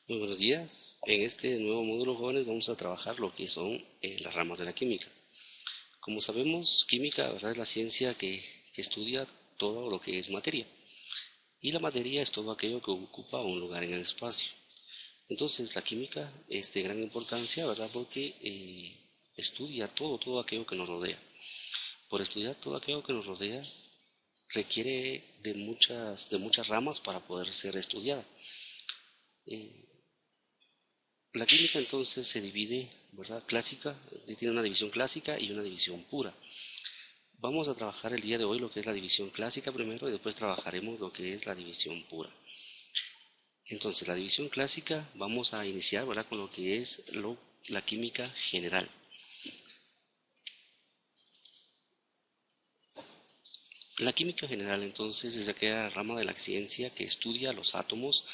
Muy buenos días. En este nuevo módulo, jóvenes, vamos a trabajar lo que son las ramas de la química. Como sabemos, química, ¿verdad?, es la ciencia que estudia todo lo que es materia. Y la materia es todo aquello que ocupa un lugar en el espacio. Entonces, la química es de gran importancia, ¿verdad?, porque estudia todo aquello que nos rodea. Por estudiar todo aquello que nos rodea, requiere de muchas ramas para poder ser estudiada. La química entonces se divide, ¿verdad? Clásica, tiene una división clásica y una división pura. Vamos a trabajar el día de hoy lo que es la división clásica primero y después trabajaremos lo que es la división pura. Entonces, la división clásica vamos a iniciar, ¿verdad?, con lo que es la química general. La química general entonces es aquella rama de la ciencia que estudia los átomos,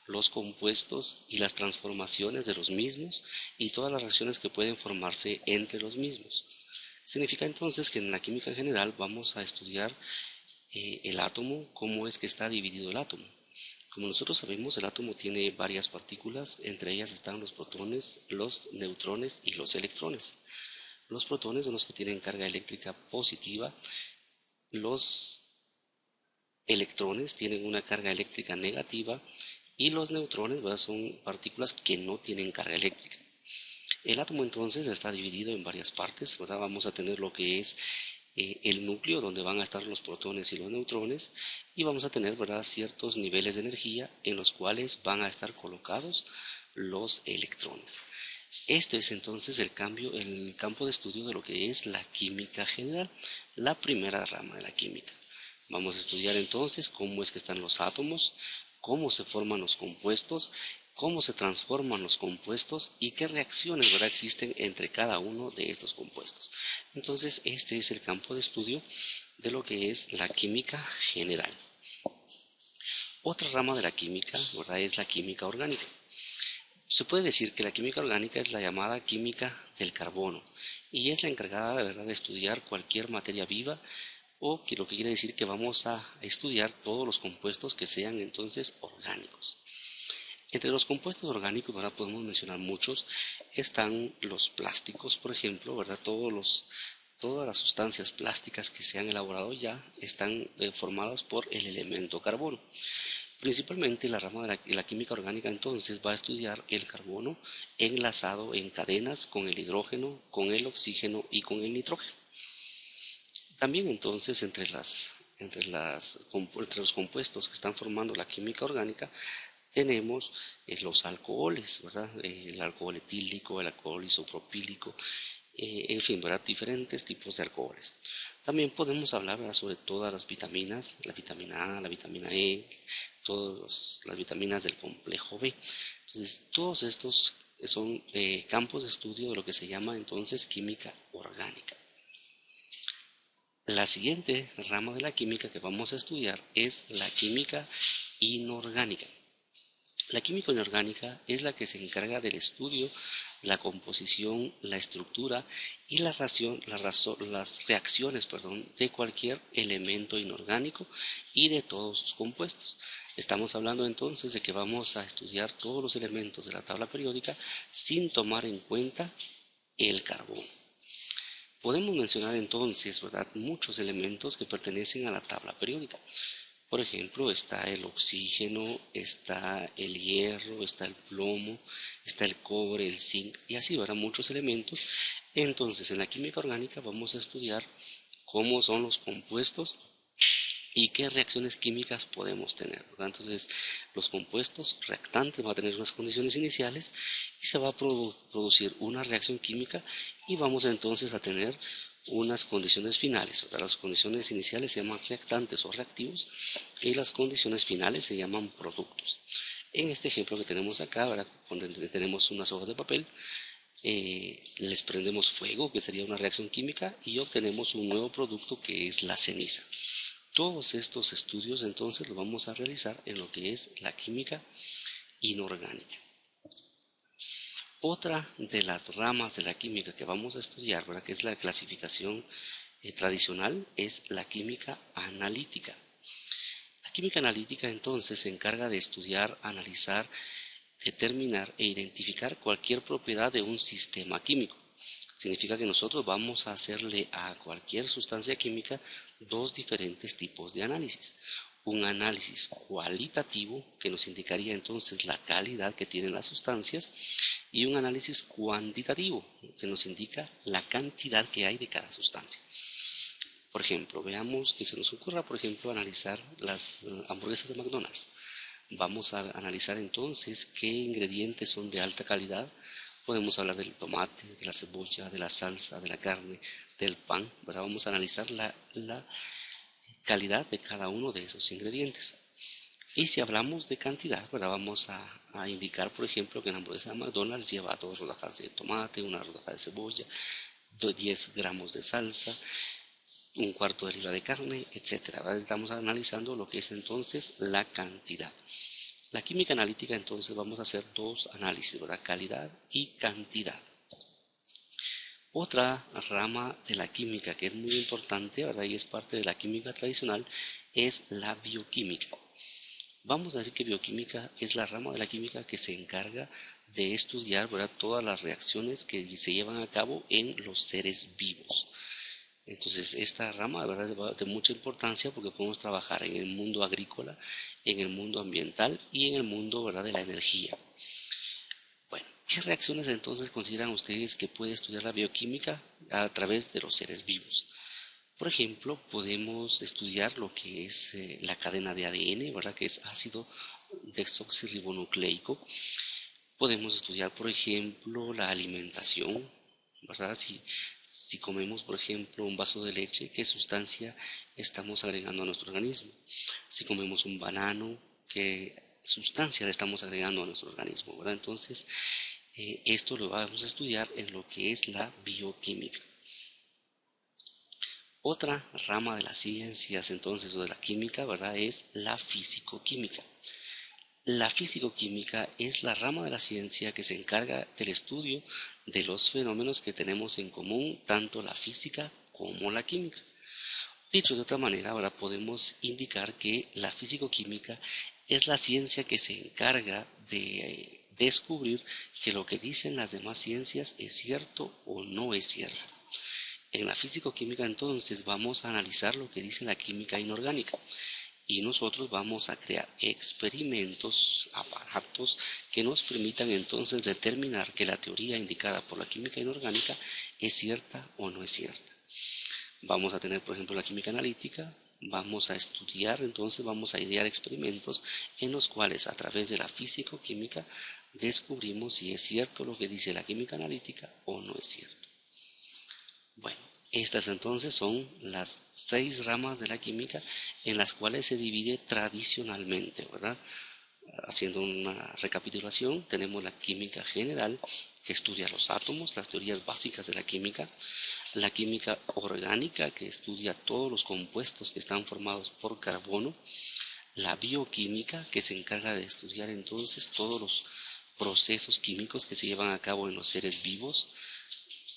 los compuestos y las transformaciones de los mismos y todas las reacciones que pueden formarse entre los mismos. Significa entonces que en la química general vamos a estudiar el átomo, cómo es que está dividido el átomo. Como nosotros sabemos, el átomo tiene varias partículas, entre ellas están los protones, los neutrones y los electrones. Los protones son los que tienen carga eléctrica positiva, los electrones tienen una carga eléctrica negativa y los neutrones, ¿verdad?, son partículas que no tienen carga eléctrica. El átomo entonces está dividido en varias partes, ¿verdad? Vamos a tener lo que es el núcleo donde van a estar los protones y los neutrones y vamos a tener, ¿verdad?, ciertos niveles de energía en los cuales van a estar colocados los electrones. Este es entonces el campo de estudio de lo que es la química general, la primera rama de la química. Vamos a estudiar entonces cómo es que están los átomos, cómo se forman los compuestos, cómo se transforman los compuestos y qué reacciones, ¿verdad?, existen entre cada uno de estos compuestos. Entonces, este es el campo de estudio de lo que es la química general. Otra rama de la química, ¿verdad?, es la química orgánica. Se puede decir que la química orgánica es la llamada química del carbono y es la encargada, de verdad, de estudiar cualquier materia viva o que lo que quiere decir que vamos a estudiar todos los compuestos que sean entonces orgánicos. Entre los compuestos orgánicos, ¿verdad?, podemos mencionar muchos. Están los plásticos, por ejemplo, ¿verdad? Todas las sustancias plásticas que se han elaborado ya están formadas por el elemento carbono. Principalmente la rama de la química orgánica entonces va a estudiar el carbono enlazado en cadenas con el hidrógeno, con el oxígeno y con el nitrógeno. También entonces entre los compuestos que están formando la química orgánica tenemos los alcoholes, ¿verdad? El alcohol etílico, el alcohol isopropílico, en fin, ¿verdad?, diferentes tipos de alcoholes. También podemos hablar, ¿verdad?, sobre todas las vitaminas, la vitamina A, la vitamina E, todas las vitaminas del complejo B. Entonces, todos estos son campos de estudio de lo que se llama entonces química orgánica. La siguiente rama de la química que vamos a estudiar es la química inorgánica. La química inorgánica es la que se encarga del estudio, la composición, la estructura y las reacciones, de cualquier elemento inorgánico y de todos sus compuestos. Estamos hablando entonces de que vamos a estudiar todos los elementos de la tabla periódica sin tomar en cuenta el carbón. Podemos mencionar entonces, ¿verdad?, muchos elementos que pertenecen a la tabla periódica. Por ejemplo, está el oxígeno, está el hierro, está el plomo, está el cobre, el zinc y así, ¿verdad?, muchos elementos. Entonces, en la química orgánica vamos a estudiar cómo son los compuestos y qué reacciones químicas podemos tener, ¿verdad? Entonces, los compuestos reactantes van a tener unas condiciones iniciales y se va a producir una reacción química y vamos entonces a tener unas condiciones finales, ¿verdad? Las condiciones iniciales se llaman reactantes o reactivos y las condiciones finales se llaman productos. En este ejemplo que tenemos acá, ¿verdad?, donde tenemos unas hojas de papel, les prendemos fuego, que sería una reacción química, y obtenemos un nuevo producto que es la ceniza. Todos estos estudios entonces los vamos a realizar en lo que es la química inorgánica. Otra de las ramas de la química que vamos a estudiar, ¿verdad?, que es la clasificación tradicional, es la química analítica. La química analítica entonces se encarga de estudiar, analizar determinar e identificar cualquier propiedad de un sistema químico. Significa que nosotros vamos a hacerle a cualquier sustancia química dos diferentes tipos de análisis. Un análisis cualitativo, que nos indicaría entonces la calidad que tienen las sustancias, y un análisis cuantitativo, que nos indica la cantidad que hay de cada sustancia. Por ejemplo, veamos que se nos ocurra, por ejemplo, analizar las hamburguesas de McDonald's. Vamos a analizar entonces qué ingredientes son de alta calidad. Podemos hablar del tomate, de la cebolla, de la salsa, de la carne, del pan, ¿verdad? Vamos a analizar la calidad de cada uno de esos ingredientes. Y si hablamos de cantidad, ¿verdad? Vamos a indicar, por ejemplo, que en la hamburguesa de McDonald's lleva 2 rodajas de tomate, una rodaja de cebolla, 10 gramos de salsa, un cuarto de libra de carne, etc. Estamos analizando lo que es entonces la cantidad. La química analítica, entonces vamos a hacer dos análisis, ¿verdad? Calidad y cantidad. Otra rama de la química que es muy importante, ¿verdad? Y es parte de la química tradicional, es la bioquímica. Vamos a decir que bioquímica es la rama de la química que se encarga de estudiar, ¿verdad?, todas las reacciones que se llevan a cabo en los seres vivos. Entonces, esta rama, ¿verdad?, es de mucha importancia porque podemos trabajar en el mundo agrícola, en el mundo ambiental y en el mundo, ¿verdad?, de la energía. Bueno, ¿qué reacciones entonces consideran ustedes que puede estudiar la bioquímica a través de los seres vivos? Por ejemplo, podemos estudiar lo que es la cadena de ADN, ¿verdad?, que es ácido desoxirribonucleico. Podemos estudiar, por ejemplo, la alimentación, ¿verdad? Si comemos, por ejemplo, un vaso de leche, ¿qué sustancia estamos agregando a nuestro organismo? Si comemos un banano, ¿qué sustancia le estamos agregando a nuestro organismo, ¿verdad? Entonces, esto lo vamos a estudiar en lo que es la bioquímica. Otra rama de las ciencias, entonces, o de la química, ¿verdad?, es la físico-química. La físico-química es la rama de la ciencia que se encarga del estudio de los fenómenos que tenemos en común, tanto la física como la química. Dicho de otra manera, ahora podemos indicar que la físico-química es la ciencia que se encarga de descubrir que lo que dicen las demás ciencias es cierto o no es cierto. En la físico-química entonces vamos a analizar lo que dice la química inorgánica y nosotros vamos a crear experimentos, aparatos que nos permitan entonces determinar que la teoría indicada por la química inorgánica es cierta o no es cierta. Vamos a tener, por ejemplo, la química analítica. Vamos a estudiar, entonces vamos a idear experimentos en los cuales a través de la físico-química descubrimos si es cierto lo que dice la química analítica o no es cierto. Bueno, estas entonces son las 6 ramas de la química en las cuales se divide tradicionalmente, ¿verdad? Haciendo una recapitulación, tenemos la química general, que estudia los átomos, las teorías básicas de la química orgánica, que estudia todos los compuestos que están formados por carbono, la bioquímica, que se encarga de estudiar entonces todos los procesos químicos que se llevan a cabo en los seres vivos,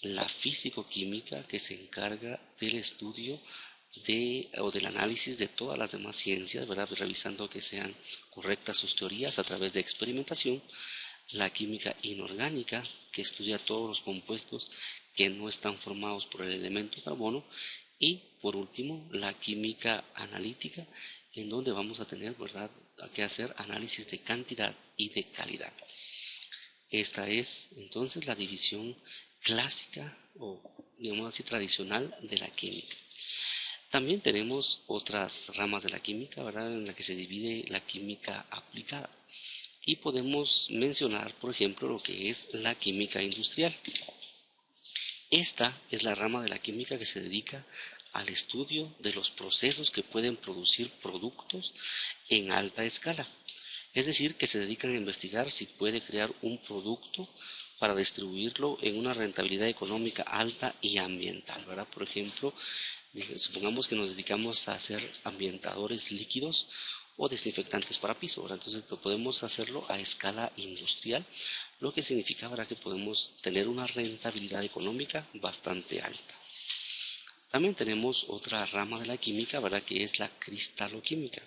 la físico-química, que se encarga del estudio o del análisis de todas las demás ciencias, ¿verdad?, revisando que sean correctas sus teorías a través de experimentación, la química inorgánica, que estudia todos los compuestos que no están formados por el elemento carbono, y por último la química analítica, en donde vamos a tener, ¿verdad?, que hacer análisis de cantidad y de calidad. Esta es entonces la división clásica o, digamos así, tradicional de la química. También tenemos otras ramas de la química, ¿verdad?, en la que se divide la química aplicada. Y podemos mencionar, por ejemplo, lo que es la química industrial. Esta es la rama de la química que se dedica al estudio de los procesos que pueden producir productos en alta escala. Es decir, que se dedican a investigar si puede crear un producto para distribuirlo en una rentabilidad económica alta y ambiental, ¿verdad? Por ejemplo, supongamos que nos dedicamos a hacer ambientadores líquidos o desinfectantes para piso, ¿verdad? Entonces podemos hacerlo a escala industrial, lo que significa, ¿verdad?, que podemos tener una rentabilidad económica bastante alta. También tenemos otra rama de la química, ¿verdad?, que es la cristaloquímica.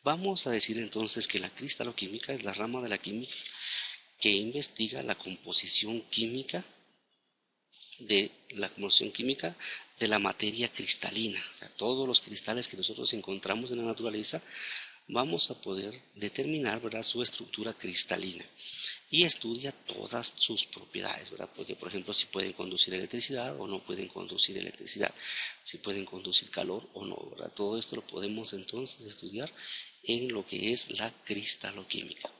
Vamos a decir entonces que la cristaloquímica es la rama de la química que investiga la composición química de la materia cristalina. O sea, todos los cristales que nosotros encontramos en la naturaleza, vamos a poder determinar, ¿verdad?, su estructura cristalina y estudia todas sus propiedades, ¿verdad? Porque, por ejemplo, si pueden conducir electricidad o no pueden conducir electricidad, si pueden conducir calor o no, ¿verdad? Todo esto lo podemos entonces estudiar en lo que es la cristaloquímica.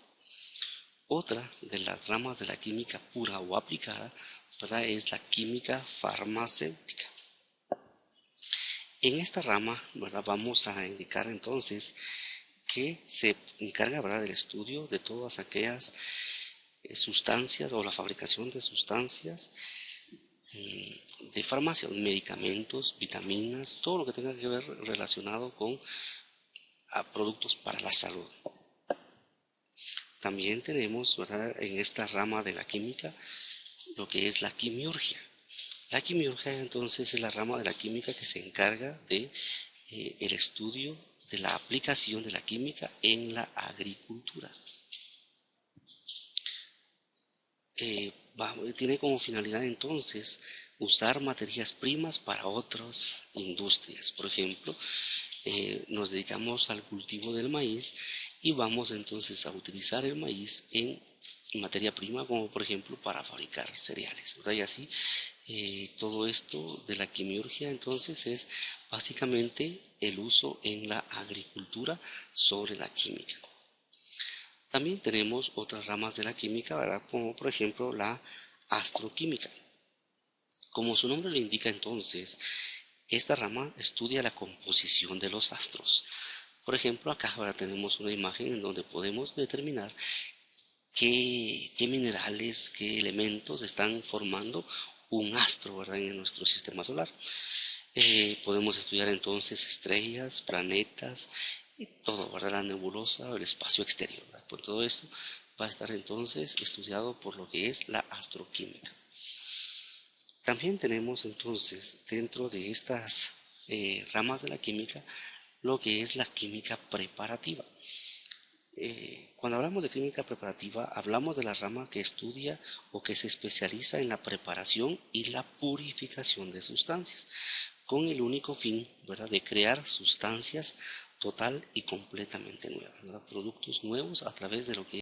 Otra de las ramas de la química pura o aplicada, ¿verdad?, es la química farmacéutica. En esta rama, ¿verdad?, vamos a indicar entonces que se encarga, ¿verdad?, del estudio de todas aquellas sustancias o la fabricación de sustancias de farmacia, medicamentos, vitaminas, todo lo que tenga que ver relacionado con productos para la salud. También tenemos, ¿verdad?, en esta rama de la química lo que es la quimiurgia. La quimiurgia entonces es la rama de la química que se encarga de el estudio de la aplicación de la química en la agricultura. Tiene como finalidad entonces usar materias primas para otras industrias. Por ejemplo, nos dedicamos al cultivo del maíz y vamos entonces a utilizar el maíz en materia prima, como por ejemplo para fabricar cereales, ¿verdad? Y así todo esto de la quimiurgia entonces es básicamente el uso en la agricultura sobre la química. También tenemos otras ramas de la química, ¿verdad?, como por ejemplo la astroquímica. Como su nombre lo indica entonces, esta rama estudia la composición de los astros. Por ejemplo, acá ahora tenemos una imagen en donde podemos determinar qué minerales, qué elementos están formando un astro, ¿verdad?, en nuestro sistema solar. Podemos estudiar entonces estrellas, planetas y todo, ¿verdad?, la nebulosa o el espacio exterior, ¿verdad? Pues todo esto va a estar entonces estudiado por lo que es la astroquímica. También tenemos entonces dentro de estas ramas de la química lo que es la química preparativa. Cuando hablamos de química preparativa, hablamos de la rama que estudia o que se especializa en la preparación y la purificación de sustancias, con el único fin, ¿verdad?, de crear sustancias total y completamente nuevas, ¿verdad?, productos nuevos a través de lo que